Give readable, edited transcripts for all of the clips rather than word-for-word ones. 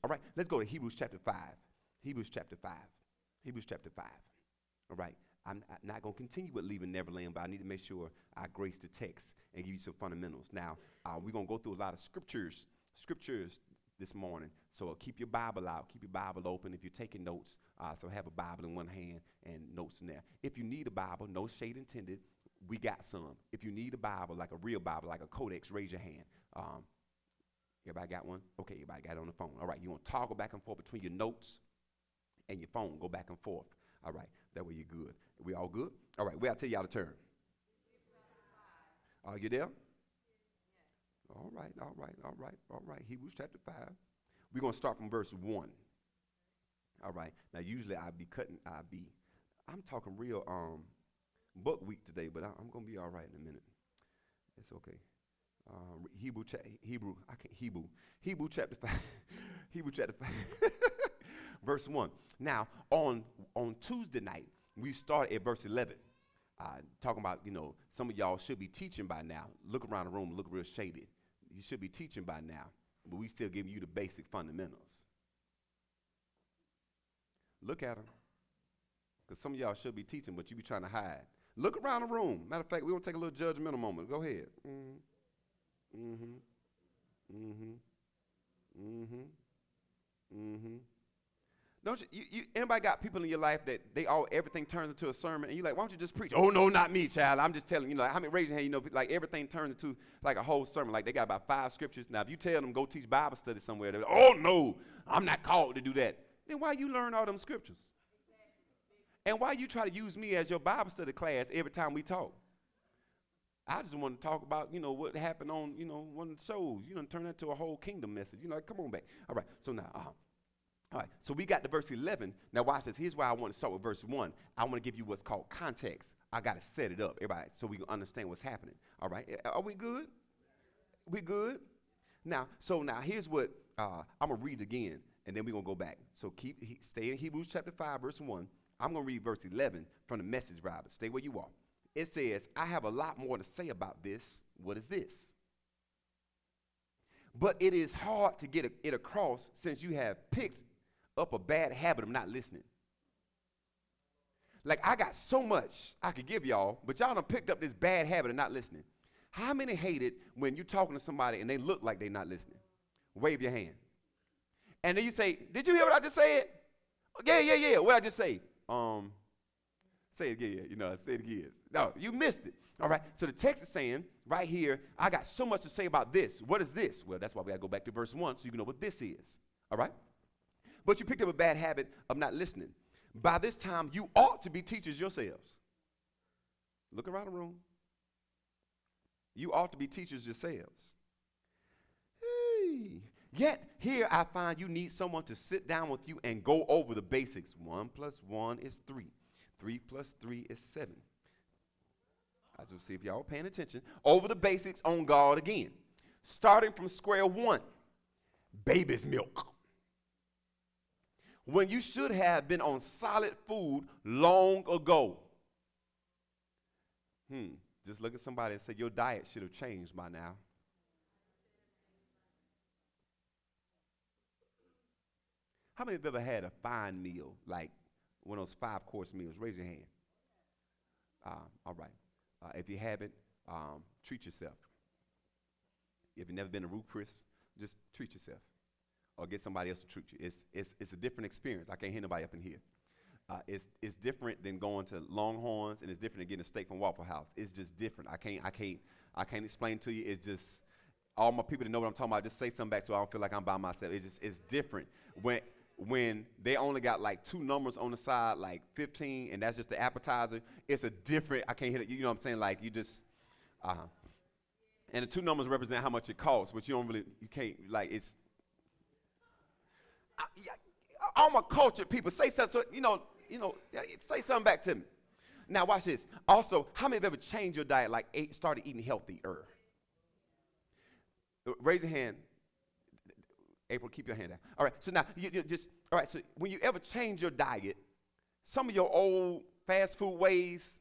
All right, let's go to Hebrews chapter 5. Hebrews chapter 5. Hebrews chapter 5. All right, I'm not going to continue with leaving Neverland, but I need to make sure I grace the text and give you some fundamentals. Now, we're going to go through a lot of scriptures this morning. So keep your Bible out. Keep your Bible open if you're taking notes. So have a Bible in one hand and notes in there. If you need a Bible, no shade intended, we got some. If you need a Bible, like a real Bible, like a codex, raise your hand. Everybody got one? Okay, everybody got it on the phone. All right, you want to toggle back and forth between your notes and your phone. Go back and forth. All right, that way you're good. We all good? All right, where I tell y'all to turn. Are you there? All right, all right, all right, all right. Hebrews chapter 5. We're going to start from verse 1. All right. Now, usually I'm talking real book week today, but I'm going to be all right in a minute. It's okay. Hebrew chapter 5. Hebrew chapter 5. Verse 1. Now, on Tuesday night, we started at verse 11. Talking about, some of y'all should be teaching by now. Look around the room, look real shady. You should be teaching by now, but we still giving you the basic fundamentals. Look at them. Because some of y'all should be teaching, but you be trying to hide. Look around the room. Matter of fact, we're going to take a little judgmental moment. Go ahead. Don't you anybody got people in your life that everything turns into a sermon, and you're like, why don't you just preach? Oh, no, not me, child. I'm just telling you, like, how many raise your hand, like everything turns into like a whole sermon. Like they got about 5 scriptures. Now, if you tell them go teach Bible study somewhere, they're like, oh, no, I'm not called to do that. Then why you learn all them scriptures? And why you try to use me as your Bible study class every time we talk? I just want to talk about, what happened on, one of the shows. Turn that into a whole kingdom message. Like, come on back. All right, so now, all right, so we got to verse 11. Now watch this. Here's why I want to start with verse 1. I want to give you what's called context. I got to set it up, everybody, so we can understand what's happening. All right, are we good? We good? Now here's what I'm going to read again, and then we're going to go back. So stay in Hebrews chapter 5, verse 1. I'm going to read verse 11 from the Message Bible. Stay where you are. It says, I have a lot more to say about this. What is this? But it is hard to get it across since you have picked up a bad habit of not listening. Like, I got so much I could give y'all, but y'all done picked up this bad habit of not listening. How many hate it when you're talking to somebody and they look like they're not listening? Wave your hand. And then you say, did you hear what I just said? Yeah. What I just say? Say it again. Say it again. No, you missed it. All right. So the text is saying right here, I got so much to say about this. What is this? Well, that's why we got to go back to verse 1 so you can know what this is. All right. But you picked up a bad habit of not listening. By this time, you ought to be teachers yourselves. Look around the room. You ought to be teachers yourselves. Hey. Yet here I find you need someone to sit down with you and go over the basics. 1 + 1 is 3. 3 + 3 is 7. I just see if y'all are paying attention. Over the basics on God again. Starting from square one. Baby's milk. When you should have been on solid food long ago. Just look at somebody and say, your diet should have changed by now. How many have ever had a fine meal, like one of those 5-course meals? Raise your hand. All right. If you haven't, treat yourself. If you've never been to Ruth Chris, just treat yourself. Or get somebody else to treat you. It's a different experience. I can't hear nobody up in here. It's different than going to Longhorns, and it's different than getting a steak from Waffle House. It's just different. I can't explain to you. It's just all my people that know what I'm talking about. Just say something back so I don't feel like I'm by myself. It's different when they only got like 2 numbers on the side, like 15, and that's just the appetizer. It's a different. I can't hit it. You know what I'm saying? Like you just. And the 2 numbers represent how much it costs, but you can't like it's. All my cultured people say something, so, say something back to me. Now watch this. Also, how many have ever changed your diet, like started eating healthier? Raise your hand. April, keep your hand down. All right, so now, all right, so when you ever change your diet, some of your old fast food ways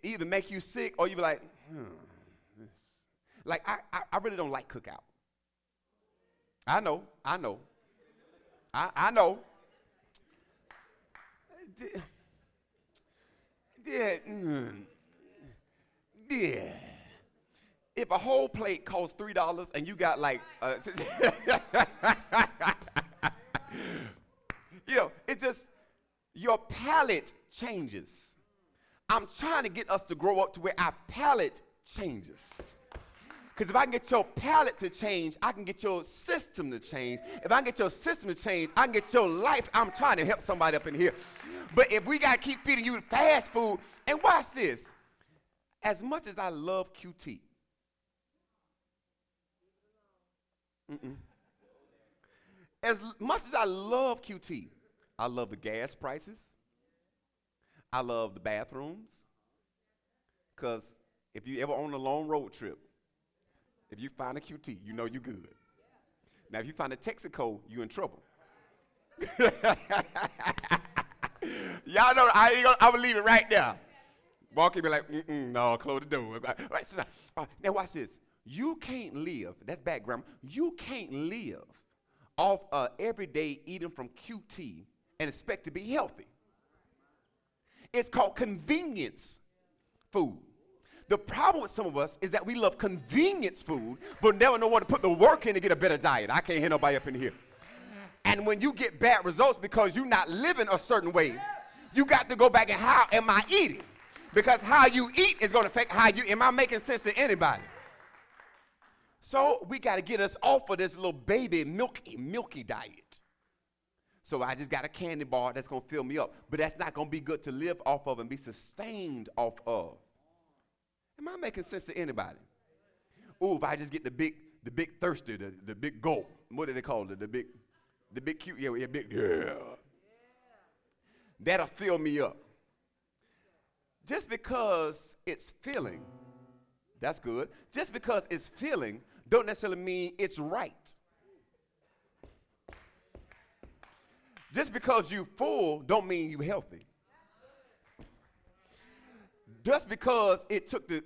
either make you sick or you be like, Like, I really don't like cookout. I know. I know. I know. Yeah. Yeah. If a whole plate costs $3 and you got like, it's just your palate changes. I'm trying to get us to grow up to where our palate changes. Because if I can get your palate to change, I can get your system to change. If I can get your system to change, I can get your life. I'm trying to help somebody up in here. But if we got to keep feeding you fast food, and watch this. As much as I love QT, as much as I love QT, I love the gas prices. I love the bathrooms. Because if you ever on a long road trip, if you find a QT, you know you're good. Now, if you find a Texaco, you're in trouble. Y'all know I'm going to leave it right there. Walk in be like, no, close the door. Right, so now watch this. You can't live, that's bad grammar, you can't live off every day eating from QT and expect to be healthy. It's called convenience food. The problem with some of us is that we love convenience food, but never know what to put the work in to get a better diet. I can't hear nobody up in here. And when you get bad results because you're not living a certain way, you got to go back and how am I eating? Because how you eat is going to affect how you, am I making sense to anybody? So we got to get us off of this little baby milky diet. So I just got a candy bar that's going to fill me up. But that's not going to be good to live off of and be sustained off of. Am I making sense to anybody? Ooh, if I just get the big thirsty, the big gulp. What do they call it? The big cute, yeah. That'll fill me up. Just because it's filling, that's good. Just because it's filling don't necessarily mean it's right. Just because you're full don't mean you're healthy. Just because it took the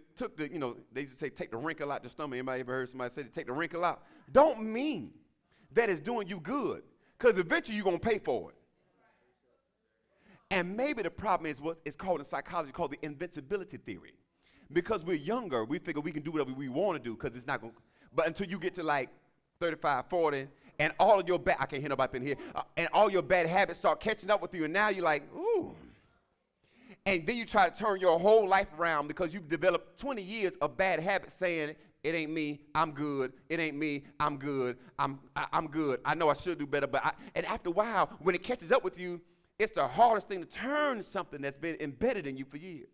they used to say take the wrinkle out the stomach. Anybody ever heard somebody say take the wrinkle out? Don't mean that it's doing you good, because eventually you're going to pay for it. And maybe the problem is what is called in psychology called the invincibility theory. Because we're younger, we figure we can do whatever we want to do because it's not going to. But until you get to like 35, 40, and all of your I can't hear nobody up in here, and all your bad habits start catching up with you, and now you're like, ooh. And then you try to turn your whole life around because you've developed 20 years of bad habits saying, it ain't me, I'm good. It ain't me, I'm good. I'm good. I know I should do better, and after a while, when it catches up with you, it's the hardest thing to turn something that's been embedded in you for years.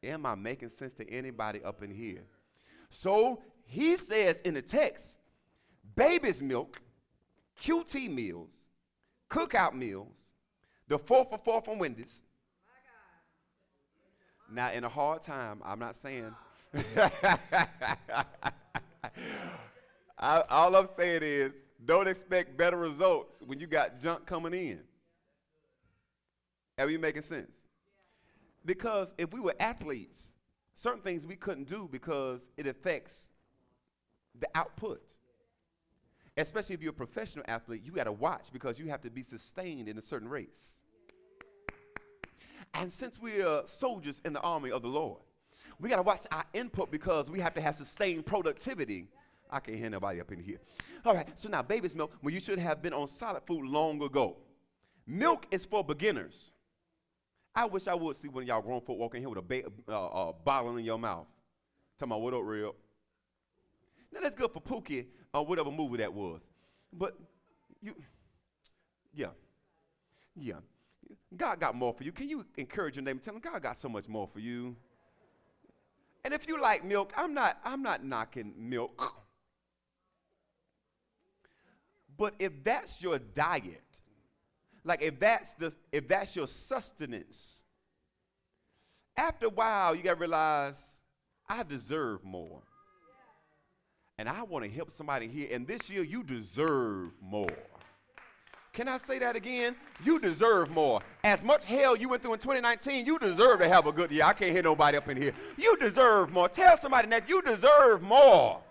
Am I making sense to anybody up in here? So he says in the text, baby's milk, QT meals, cookout meals, the 4 for 4 from Wendy's. Now, in a hard time, I'm not saying. All I'm saying is don't expect better results when you got junk coming in. Are you making sense? Because if we were athletes, certain things we couldn't do because it affects the output. Especially if you're a professional athlete, you got to watch because you have to be sustained in a certain race. And since we are soldiers in the army of the Lord, we got to watch our input because we have to have sustained productivity. I can't hear nobody up in here. All right, so now baby's milk, when you should have been on solid food long ago. Milk is for beginners. I wish I would see one of y'all grown folk walking here with a bottle in your mouth. Talking about, what up, real? Now, that's good for Pookie or whatever movie that was. But, yeah. God got more for you. Can you encourage your neighbor? Tell him God got so much more for you. And if you like milk, I'm not knocking milk. But if that's your diet, like if that's your sustenance, after a while you gotta realize I deserve more. And I want to help somebody here. And this year you deserve more. Can I say that again? You deserve more. As much hell you went through in 2019, you deserve to have a good year. I can't hear nobody up in here. You deserve more. Tell somebody that you deserve more.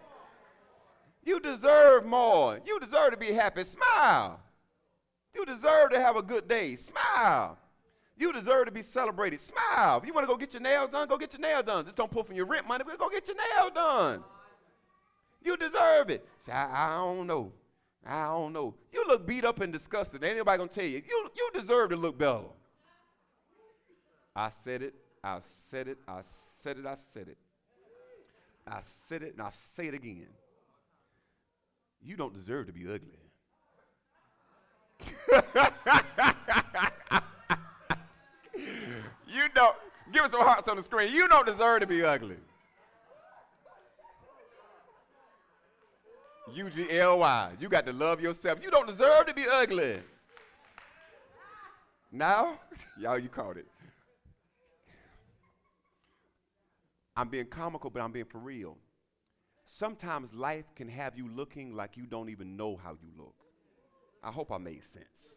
You deserve more. You deserve to be happy. Smile. You deserve to have a good day. Smile. You deserve to be celebrated. Smile. If you want to go get your nails done, go get your nails done. Just don't pull from your rent money, but go get your nails done. You deserve it. Say, I don't know. I don't know. You look beat up and disgusted. Ain't anybody going to tell you. You deserve to look better. I said it. I said it. I said it. I said it. I said it and I say it again. You don't deserve to be ugly. You don't. Give us some hearts on the screen. You don't deserve to be ugly. UGLY. You got to love yourself. You don't deserve to be ugly. Now, y'all, you caught it. I'm being comical, but I'm being for real. Sometimes life can have you looking like you don't even know how you look. I hope I made sense.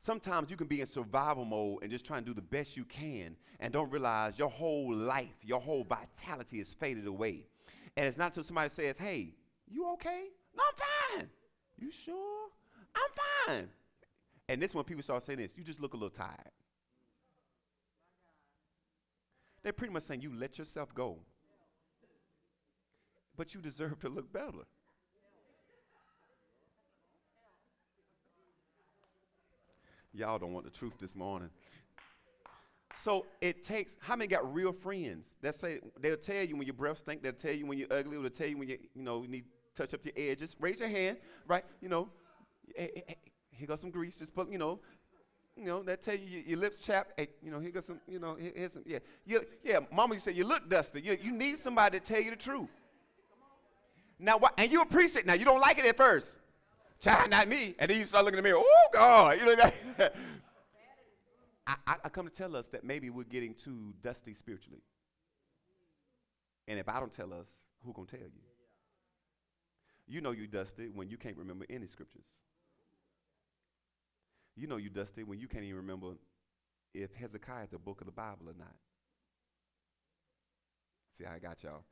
Sometimes you can be in survival mode and just try and do the best you can and don't realize your whole life, your whole vitality is faded away. And it's not until somebody says, hey, you okay? No, I'm fine. You sure? I'm fine. And this is when people start saying this, you just look a little tired. They're pretty much saying you let yourself go. But you deserve to look better. Y'all don't want the truth this morning. So it takes, how many got real friends that say, they'll tell you when your breath stinks, they'll tell you when you're ugly, they'll tell you when you need to touch up your edges. Raise your hand, right? Here goes some grease, just put, they'll tell you your lips chapped. Hey, here goes some, here's some, yeah. Mama, you say you look dusty. You need somebody to tell you the truth. Now, and you appreciate, now you don't like it at first. Child, not me. And then you start looking in the mirror, oh, God. I come to tell us that maybe we're getting too dusty spiritually. And if I don't tell us, who gonna tell you? You know you dusty when you can't remember any scriptures. You know you dusty when you can't even remember if Hezekiah is a book of the Bible or not. See how I got y'all?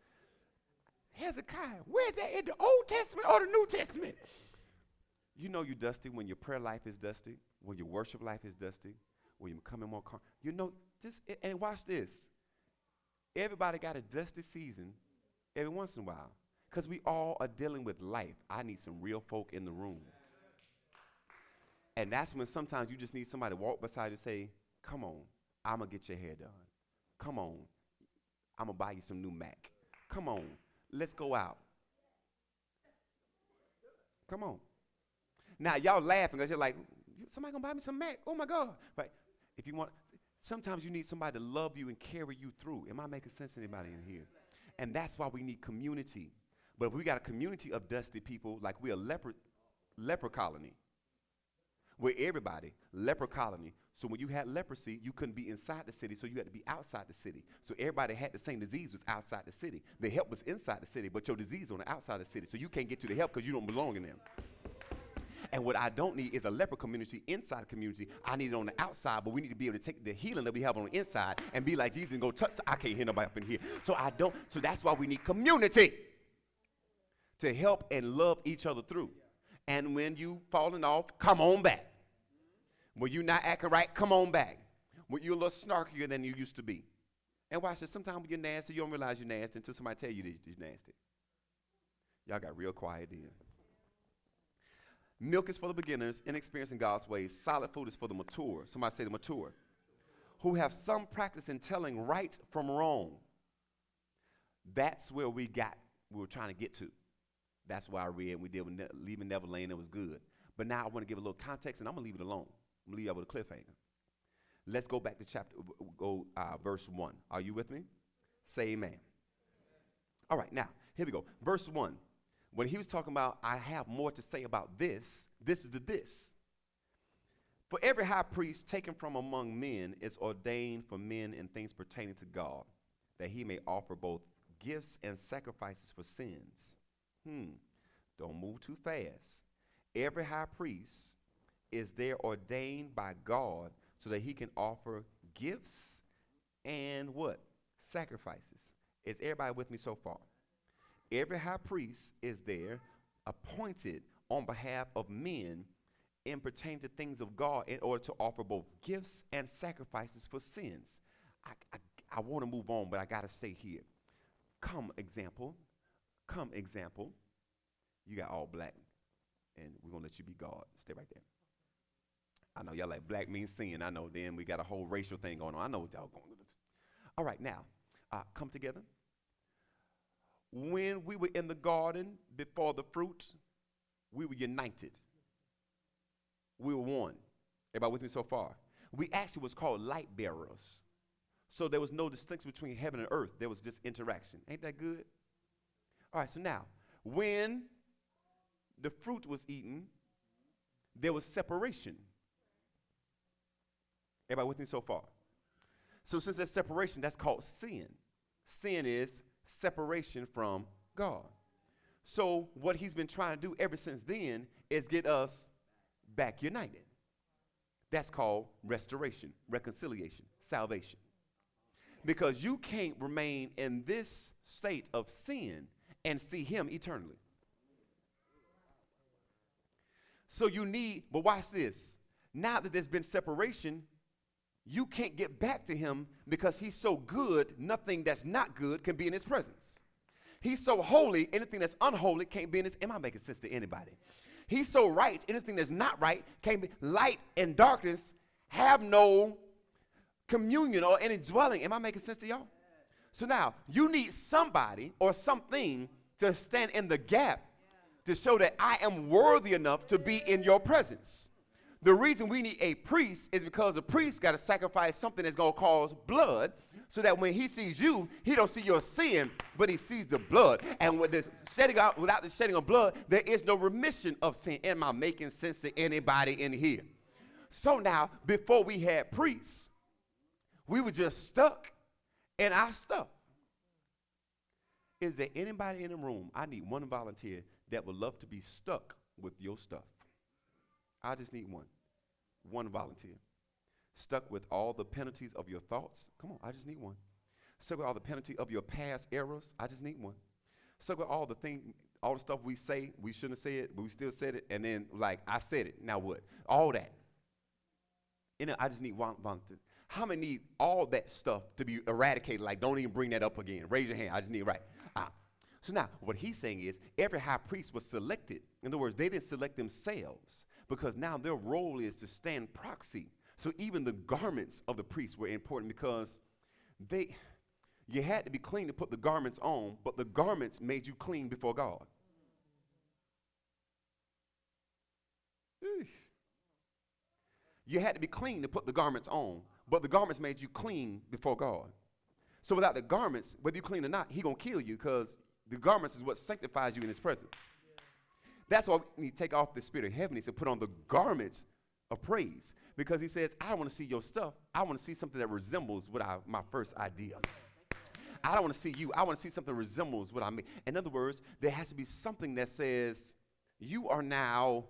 Hezekiah, where's that in the Old Testament or the New Testament? You know you're dusty when your prayer life is dusty, when your worship life is dusty, when you're becoming more calm. And watch this. Everybody got a dusty season every once in a while because we all are dealing with life. I need some real folk in the room. And that's when sometimes you just need somebody to walk beside you and say, come on, I'm going to get your hair done. Come on, I'm going to buy you some new Mac. Come on, let's go out. Come on. Now, y'all laughing because you're like, somebody going to buy me some Mac? Oh, my God. Right. If you want, sometimes you need somebody to love you and carry you through. Am I making sense to anybody in here? And that's why we need community. But if we got a community of dusty people, like we're a leper colony. We're everybody, leper colony. So when you had leprosy, you couldn't be inside the city, so you had to be outside the city. So everybody had the same disease was outside the city. The help was inside the city, but your disease on the outside of the city. So you can't get to the help because you don't belong in them. And what I don't need is a leper community inside the community. I need it on the outside, but we need to be able to take the healing that we have on the inside and be like Jesus and go touch. I can't hear nobody up in here. So that's why we need community to help and love each other through. And when you falling off, come on back. When you're not acting right, come on back. When you're a little snarkier than you used to be. And watch this. Sometimes when you're nasty, you don't realize you're nasty until somebody tell you that you're nasty. Y'all got real quiet then. Milk is for the beginners, inexperienced in God's ways. Solid food is for the mature. Somebody say the mature. Who have some practice in telling right from wrong. That's where we were trying to get to. That's why I read and we did with leaving Neverland. It was good. But now I want to give a little context, and I'm going to leave it alone. I'm going to leave you with a cliffhanger. Let's go back to verse 1. Are you with me? Say amen. All right, now, here we go. Verse 1. When he was talking about, I have more to say about this is the this. For every high priest taken from among men is ordained for men in things pertaining to God, that he may offer both gifts and sacrifices for sins. Don't move too fast. Every high priest is there ordained by God so that he can offer gifts and what? Sacrifices. Is everybody with me so far? every high priest is there appointed on behalf of men in pertaining to things of God in order to offer both gifts and sacrifices for sins. I want to move on, but I got to stay here. Come example. You got all black, and we're going to let you be God. Stay right there. I know y'all like black means sin. I know then we got a whole racial thing going on. I know what y'all going to do. All right, now, come together. When we were in the garden before the fruit, we were united. We were one. Everybody with me so far? We actually was called light bearers. So there was no distinction between heaven and earth. There was just interaction. Ain't that good? All right, so now, when the fruit was eaten, there was separation. Everybody with me so far? So since there's separation, that's called sin. Sin is separation from God. So what he's been trying to do ever since then is get us back united. That's called restoration, reconciliation, salvation. Because you can't remain in this state of sin and see him eternally. So you need, but watch this. Now that there's been separation, you can't get back to him because he's so good, nothing that's not good can be in his presence. He's so holy, anything that's unholy can't be in his, am I making sense to anybody? He's so right, anything that's not right can't be. Light and darkness have no communion or any dwelling. Am I making sense to y'all? So now, you need somebody or something to stand in the gap to show that I am worthy enough to be in your presence. The reason we need a priest is because a priest got to sacrifice something that's going to cause blood so that when he sees you, he don't see your sin, but he sees the blood. And with the shedding out, without the shedding of blood, there is no remission of sin. Am I making sense to anybody in here? So now, before we had priests, we were just stuck in our stuff. Is there anybody in the room? I need one volunteer that would love to be stuck with your stuff. I just need one. One volunteer. Stuck with all the penalties of your thoughts. Come on, I just need one. Stuck with all the penalty of your past errors. I just need one. Stuck with all the stuff we say, we shouldn't have said, but we still said it. And then, like, I said it, now what? All that. And I just need one volunteer. How many need all that stuff to be eradicated? Like, don't even bring that up again. Raise your hand. I just need it right. So now, what he's saying is, every high priest was selected. In other words, they didn't select themselves because now their role is to stand proxy. So even the garments of the priests were important because you had to be clean to put the garments on, but the garments made you clean before God. Eesh. You had to be clean to put the garments on, but the garments made you clean before God. So without the garments, whether you clean or not, he going to kill you because the garments is what sanctifies you in his presence. That's why we need to take off the spirit of heaviness and put on the garments of praise. Because he says, I want to see your stuff. I want to see something that resembles what my first idea. I don't want to see you. I want to see something that resembles what I made. In other words, there has to be something that says, you are now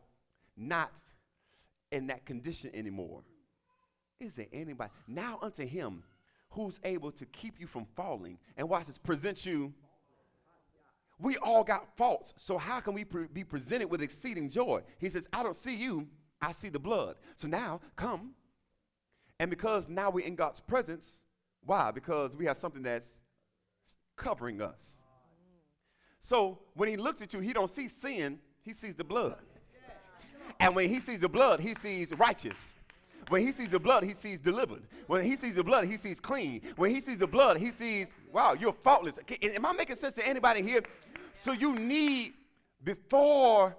not in that condition anymore. Is there anybody? Now unto him who's able to keep you from falling. And watch this, present you. We all got faults, so how can we be presented with exceeding joy? He says, I don't see you, I see the blood. So now, come. And because now we're in God's presence, why? Because we have something that's covering us. So when he looks at you, he don't see sin, he sees the blood. And when he sees the blood, he sees righteous. When he sees the blood, he sees delivered. When he sees the blood, he sees clean. When he sees the blood, he sees, wow, you're faultless. Am I making sense to anybody here? So you need, before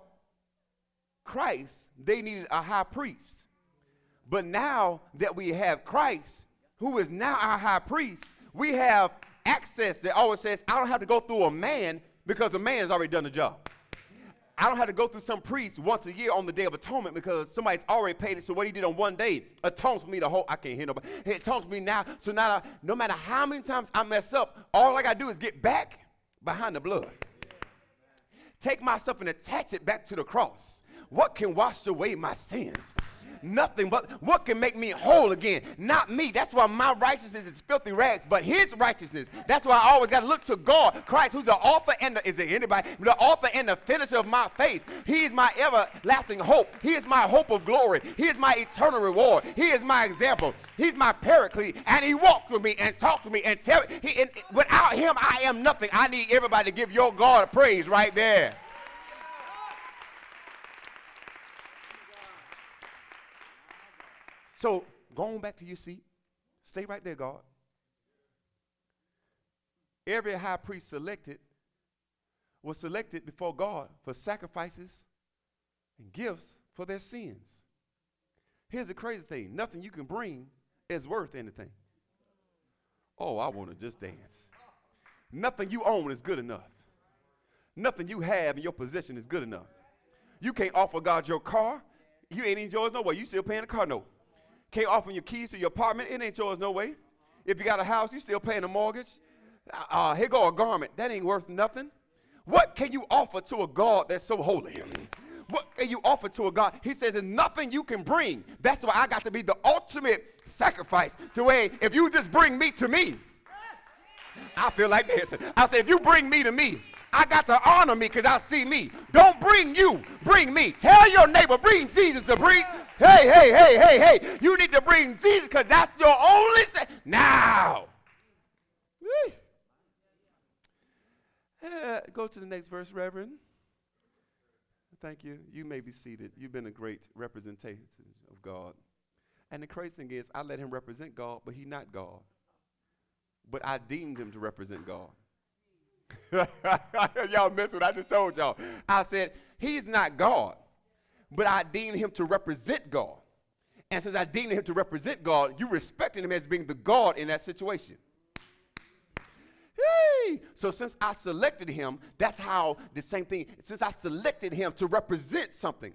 Christ, they needed a high priest. But now that we have Christ, who is now our high priest, we have access that always says, I don't have to go through a man because a man's already done the job. I don't have to go through some priest once a year on the Day of Atonement because somebody's already paid it. So what he did on one day atones for me the whole, I can't hear nobody. It atones for me now. So now, no matter how many times I mess up, all I got to do is get back behind the blood. Take myself and attach it back to the cross. What can wash away my sins? Nothing but what can make me whole again? Not me. That's why my righteousness is filthy rags, but his righteousness. That's why I always got to look to God, Christ, who's the author and is there anybody? The author and the finisher of my faith. He is my everlasting hope. He is my hope of glory. He is my eternal reward. He is my example. He's my paraclete, and he walks with me and talks with me and tells me. And without him, I am nothing. I need everybody to give your God a praise right there. So, going back to your seat, stay right there, God. Every high priest selected was selected before God for sacrifices and gifts for their sins. Here's the crazy thing. Nothing you can bring is worth anything. Oh, I want to just dance. Nothing you own is good enough. Nothing you have in your possession is good enough. You can't offer God your car. You ain't even yours no way. You still paying the car note. Can't offer your keys to your apartment. It ain't yours no way. If you got a house, you still paying a mortgage. Here go a garment. That ain't worth nothing. What can you offer to a God that's so holy? What can you offer to a God? He says there's nothing you can bring. That's why I got to be the ultimate sacrifice. To where if you just bring me to me, I feel like dancing. I say if you bring me to me, I got to honor me because I see me. Don't bring you, bring me. Tell your neighbor, bring Jesus to bring. Hey. You need to bring Jesus because that's your only now. Go to the next verse, Reverend. Thank you. You may be seated. You've been a great representation of God. And the crazy thing is, I let him represent God, but he's not God. But I deemed him to represent God. Y'all missed what I just told y'all. I said, he's not God, but I deemed him to represent God. And since I deemed him to represent God, you respected him as being the God in that situation. Hey! So since I selected him, that's how the same thing, since I selected him to represent something,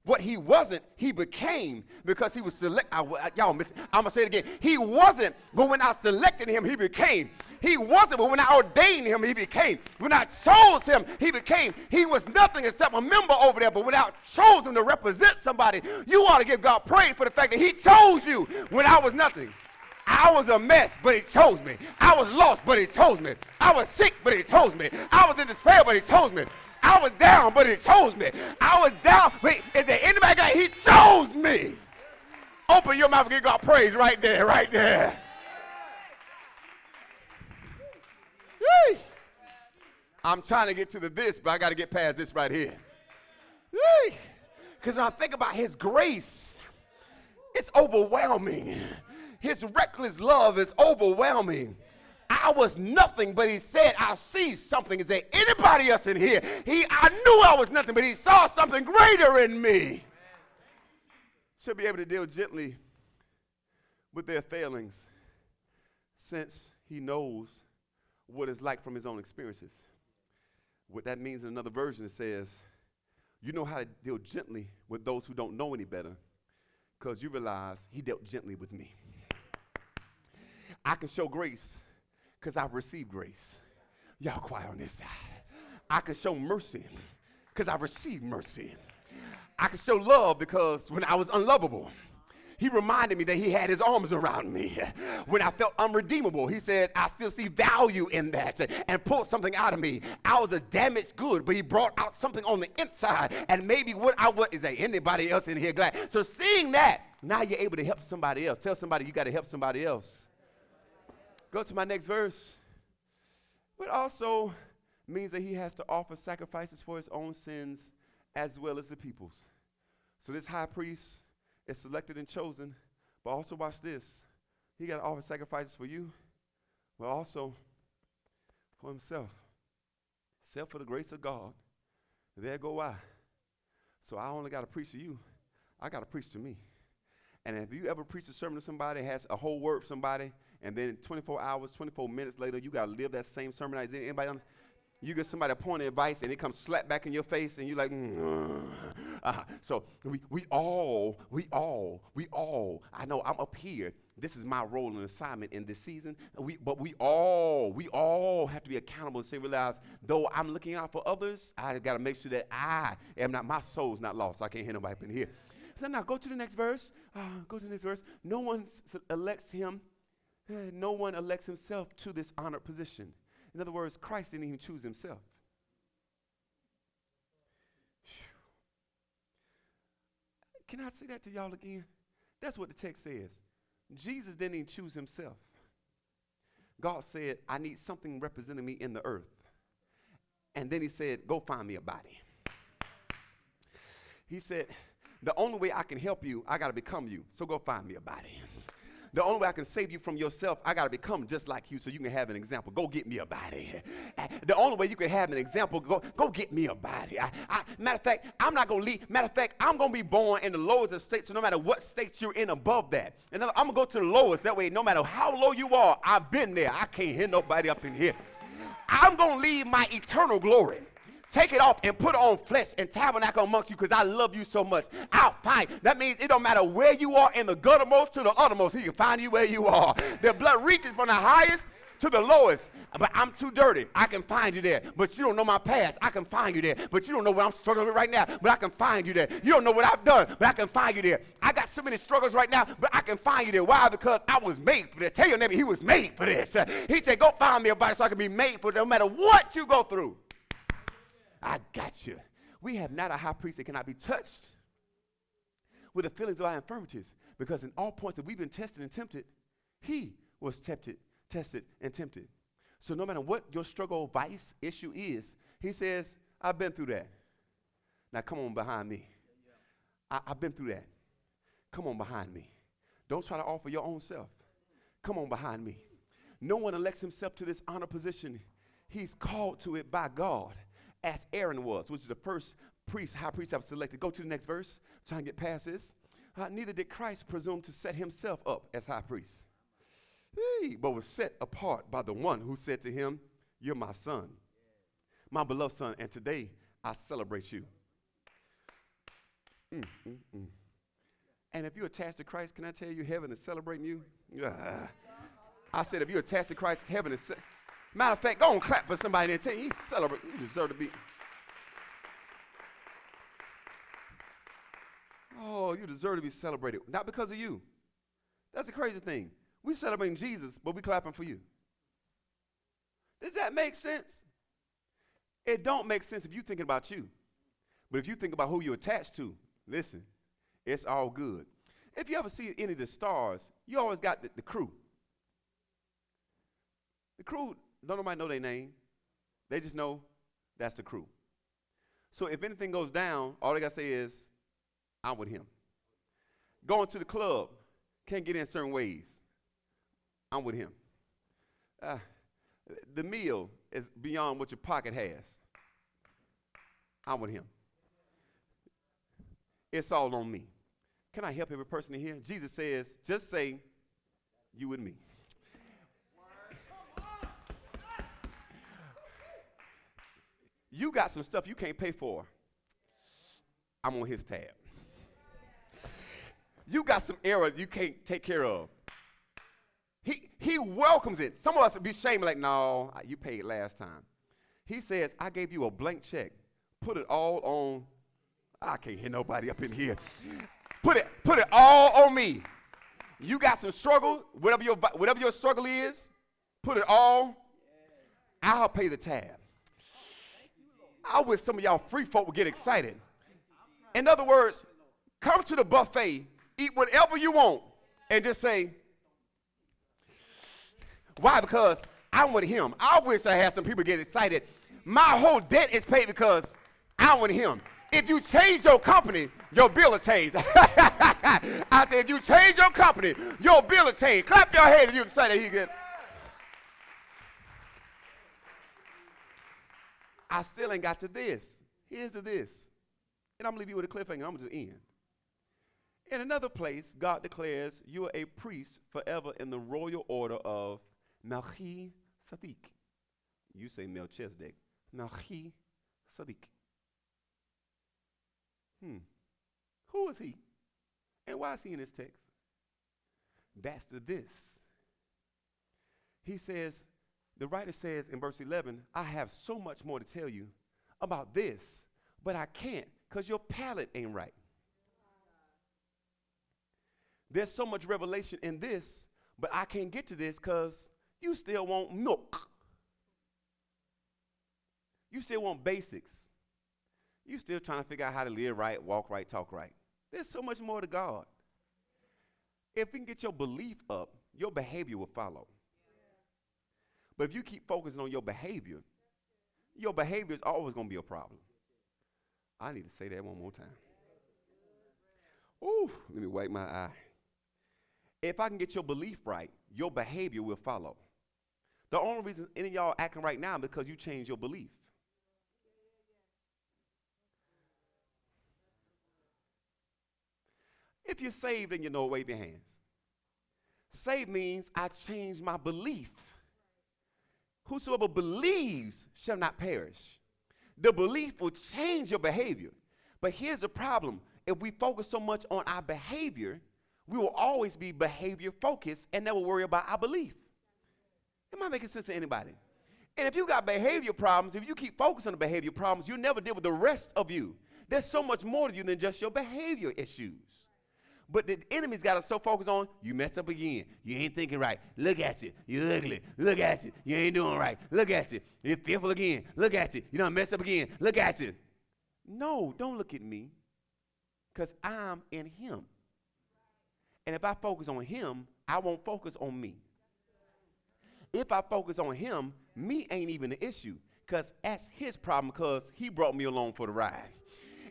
what he wasn't, he became because he was y'all miss. I'm going to say it again. He wasn't, but when I selected him, he became. He wasn't, but when I ordained him, he became. When I chose him, he became. He was nothing except a member over there, but when I chose him to represent somebody, you ought to give God praise for the fact that he chose you when I was nothing. I was a mess, but he chose me. I was lost, but he chose me. I was sick, but he chose me. I was in despair, but he chose me. I was down, but he chose me. I was down. Wait, is there anybody got? He chose me. Open your mouth and give God praise right there, right there. Whee. I'm trying to get to this, but I got to get past this right here. Because when I think about his grace, it's overwhelming. His reckless love is overwhelming. I was nothing, but he said, I see something. Is there anybody else in here? I knew I was nothing, but he saw something greater in me. Should be able to deal gently with their failings since he knows what it's like from his own experiences. What that means in another version, it says, you know how to deal gently with those who don't know any better because you realize he dealt gently with me. I can show grace because I've received grace. Y'all quiet on this side. I can show mercy because I received mercy. I can show love because when I was unlovable, he reminded me that he had his arms around me. When I felt unredeemable, he says, I still see value in that and pulled something out of me. I was a damaged good, but he brought out something on the inside. And maybe what I was, is there anybody else in here glad? So seeing that, now you're able to help somebody else. Tell somebody you got to help somebody else. Go to my next verse. But also means that he has to offer sacrifices for his own sins as well as the people's. So this high priest is selected and chosen, but also watch this. He got to offer sacrifices for you, but also for himself. Except for the grace of God, there go I. So I only got to preach to you. I got to preach to me. And if you ever preach a sermon to somebody that has a whole word for somebody, and then 24 hours, 24 minutes later, you got to live that same sermon. Anybody else? You get somebody a point of advice, and it comes slap back in your face, and you're like, So we all, I know I'm up here. This is my role and assignment in this season. But we all have to be accountable and say, realize, though I'm looking out for others, I got to make sure that my soul's not lost. I can't hear nobody up in here. So now go to the next verse. Go to the next verse. No one elects him. No one elects himself to this honored position. In other words, Christ didn't even choose himself. Can I say that to y'all again? That's what the text says. Jesus didn't even choose himself. God said, I need something representing me in the earth. And then he said, go find me a body. He said, the only way I can help you, I got to become you. So go find me a body. The only way I can save you from yourself, I got to become just like you so you can have an example. Go get me a body. The only way you can have an example, go get me a body. Matter of fact, I'm not going to leave. Matter of fact, I'm going to be born in the lowest of states, so no matter what state you're in above that. And I'm going to go to the lowest. That way, no matter how low you are, I've been there. I can't hear nobody up in here. I'm going to leave my eternal glory. Take it off and put on flesh and tabernacle amongst you because I love you so much. I'll find. That means it don't matter where you are in the guttermost to the uttermost. He can find you where you are. The blood reaches from the highest to the lowest. But I'm too dirty. I can find you there. But you don't know my past. I can find you there. But you don't know what I'm struggling with right now. But I can find you there. You don't know what I've done. But I can find you there. I got so many struggles right now. But I can find you there. Why? Because I was made for this. Tell your neighbor he was made for this. He said, go find me a body so I can be made for it no matter what you go through. I got you. We have not a high priest that cannot be touched with the feelings of our infirmities, because in all points that we've been tested and tempted, he was tested, and tempted. So no matter what your struggle, vice, issue is, he says, I've been through that. Now come on behind me. I've been through that. Come on behind me. Don't try to offer your own self. Come on behind me. No one elects himself to this honor position. He's called to it by God, as Aaron was, which is the first high priest that was selected. Go to the next verse. I'm trying to get past this. Neither did Christ presume to set himself up as high priest, but was set apart by the one who said to him, you're my son, my beloved son, and today I celebrate you. And if you're attached to Christ, can I tell you, heaven is celebrating you? I said, if you're attached to Christ, heaven is matter of fact, go on clap for somebody and tell you, he's celebrating. You deserve to be. Oh, you deserve to be celebrated. Not because of you. That's the crazy thing. We're celebrating Jesus, but we're clapping for you. Does that make sense? It don't make sense if you're thinking about you. But if you think about who you're attached to, listen, it's all good. If you ever see any of the stars, you always got the crew. The crew, don't nobody know their name. They just know that's the crew. So if anything goes down, all they got to say is, I'm with him. Going to the club, can't get in certain ways. I'm with him. The meal is beyond what your pocket has. I'm with him. It's all on me. Can I help every person in here? Jesus says, just say, you with me. You got some stuff you can't pay for. I'm on his tab. You got some error you can't take care of. He welcomes it. Some of us would be ashamed, like, no, you paid last time. He says, I gave you a blank check. Put it all on. I can't hear nobody up in here. Put it all on me. You got some struggle, whatever your struggle is, put it all. I'll pay the tab. I wish some of y'all free folk would get excited. In other words, come to the buffet, eat whatever you want, and just say, why? Because I'm with him. I wish I had some people get excited. My whole debt is paid because I'm with him. If you change your company, your bill will change. I said, if you change your company, your bill will change. Clap your hands if you're excited. He get. I still ain't got to this. Here's to this. And I'm going to leave you with a cliffhanger. I'm going to just end. In another place, God declares you are a priest forever in the royal order of Melchizedek. You say Melchizedek. Melchizedek. Who is he? And why is he in this text? That's the this. He says, the writer says in verse 11, I have so much more to tell you about this, but I can't because your palate ain't right. there's so much revelation in this, but I can't get to this because you still want milk. You still want basics. You still trying to figure out how to live right, walk right, talk right. There's so much more to God. If we can get your belief up, your behavior will follow. But if you keep focusing on your behavior is always going to be a problem. I need to say that one more time. Ooh, let me wipe my eye. If I can get your belief right, your behavior will follow. The only reason any of y'all acting right now is because you changed your belief. If you're saved and you know, wave your hands. Saved means I changed my belief. Whosoever believes shall not perish. The belief will change your behavior. But here's the problem. If we focus so much on our behavior, we will always be behavior focused and never worry about our belief. Am I making sense to anybody? And if you got behavior problems, if you keep focusing on the behavior problems, you'll never deal with the rest of you. There's so much more to you than just your behavior issues. But the enemy's got us so focused on, you mess up again. You ain't thinking right. Look at you. You're ugly. Look at you. You ain't doing right. Look at you. You're fearful again. Look at you. You done messed up again. Look at you. No, don't look at me, because I'm in him. And if I focus on him, I won't focus on me. If I focus on him, me ain't even the issue, because that's his problem, because he brought me along for the ride.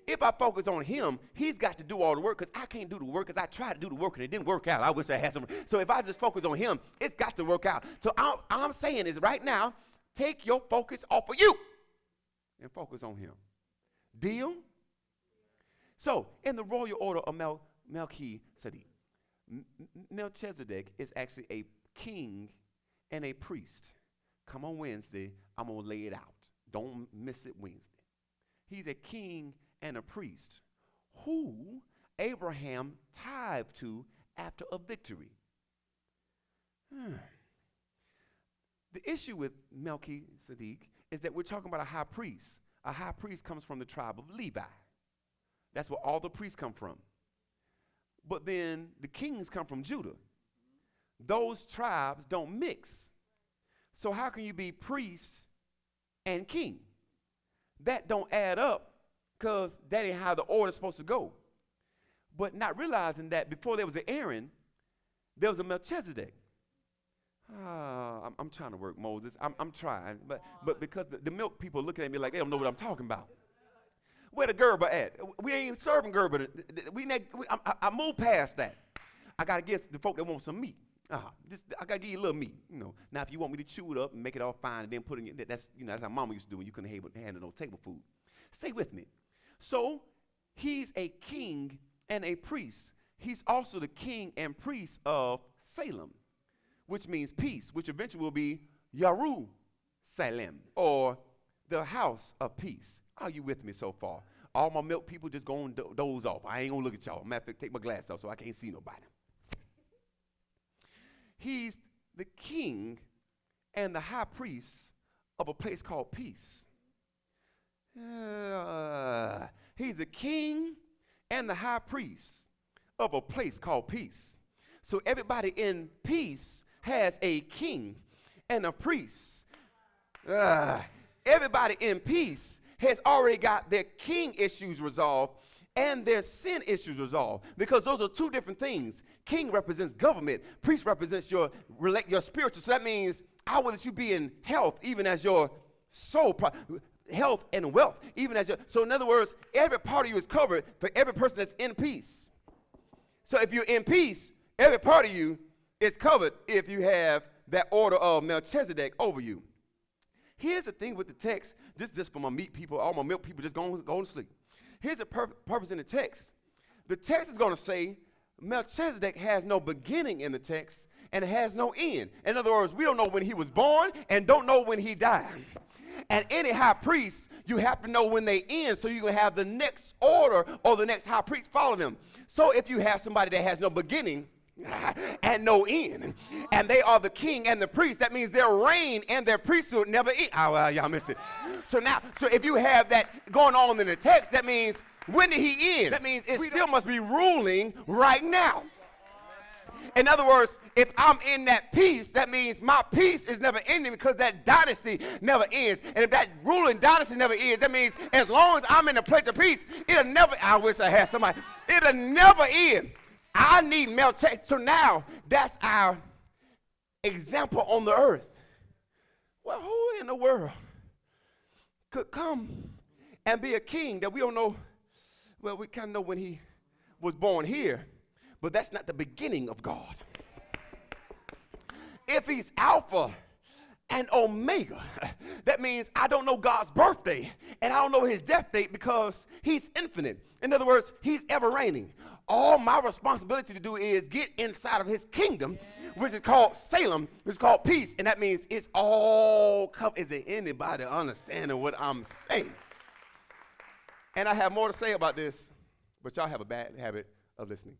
If I focus on him, he's got to do all the work, because I can't do the work, because I tried to do the work and it didn't work out. I wish I had some. So if I just focus on him, it's got to work out. So all I'm saying is right now, take your focus off of you and focus on him. Deal? So in the royal order of Melchizedek, Melchizedek is actually a king and a priest. Come on Wednesday, I'm going to lay it out. Don't miss it Wednesday. He's a king and a priest who Abraham tithed to after a victory. The issue with Melchizedek is that we're talking about a high priest. A high priest comes from the tribe of Levi. That's where all the priests come from. But then the kings come from Judah. Those tribes don't mix. So how can you be priest and king? That don't add up, because that ain't how the order's supposed to go. But not realizing that before there was an Aaron, there was a Melchizedek. I'm trying to work, Moses. I'm trying. But because the milk people looking at me like they don't know what I'm talking about. Where the Gerber at? We ain't serving Gerber. I moved past that. I got to get the folk that want some meat. I got to give you a little meat. Now, if you want me to chew it up and make it all fine and then put it in, that's how Mama used to do when you couldn't handle no table food. Stay with me. So he's a king and a priest. He's also the king and priest of Salem, which means peace, which eventually will be Yaru-Salem, or the house of peace. Are you with me so far? All my milk people just going to doze off. I ain't going to look at y'all. Matter of fact, take my glass off so I can't see nobody. He's the king and the high priest of a place called peace. He's the king and the high priest of a place called peace. So everybody in peace has a king and a priest. Everybody in peace has already got their king issues resolved and their sin issues resolved, because those are two different things. King represents government. Priest represents your spiritual. So that means I will let you be in health, even as your soul, health and wealth, even as your. So in other words, every part of you is covered for every person that's in peace. So if you're in peace, every part of you is covered if you have that order of Melchizedek over you. Here's the thing with the text, just for my meat people, all my milk people, just go to sleep. Here's the purpose in the text. The text is going to say Melchizedek has no beginning in the text, and it has no end. In other words, we don't know when he was born and don't know when he died. And any high priest, you have to know when they end, so you can have the next order or the next high priest follow them. So if you have somebody that has no beginning and no end, and they are the king and the priest, that means their reign and their priesthood never end. Y'all missed it. So if you have that going on in the text, that means when did he end? That means it still must be ruling right now. In other words, if I'm in that peace, that means my peace is never ending because that dynasty never ends. And if that ruling dynasty never ends, that means as long as I'm in a place of peace, it'll never, I wish I had somebody, it'll never end. I need Melchizedek. So now that's our example on the earth. Well, who in the world could come and be a king that we don't know? Well, we kind of know when he was born here, but that's not the beginning of God. If he's Alpha and Omega, that means I don't know God's birthday and I don't know his death date because he's infinite. In other words, he's ever reigning. All my responsibility to do is get inside of his kingdom, which is called Salem, which is called peace, and that means it's all covered. Is there anybody understanding what I'm saying? And I have more to say about this, but y'all have a bad habit of listening.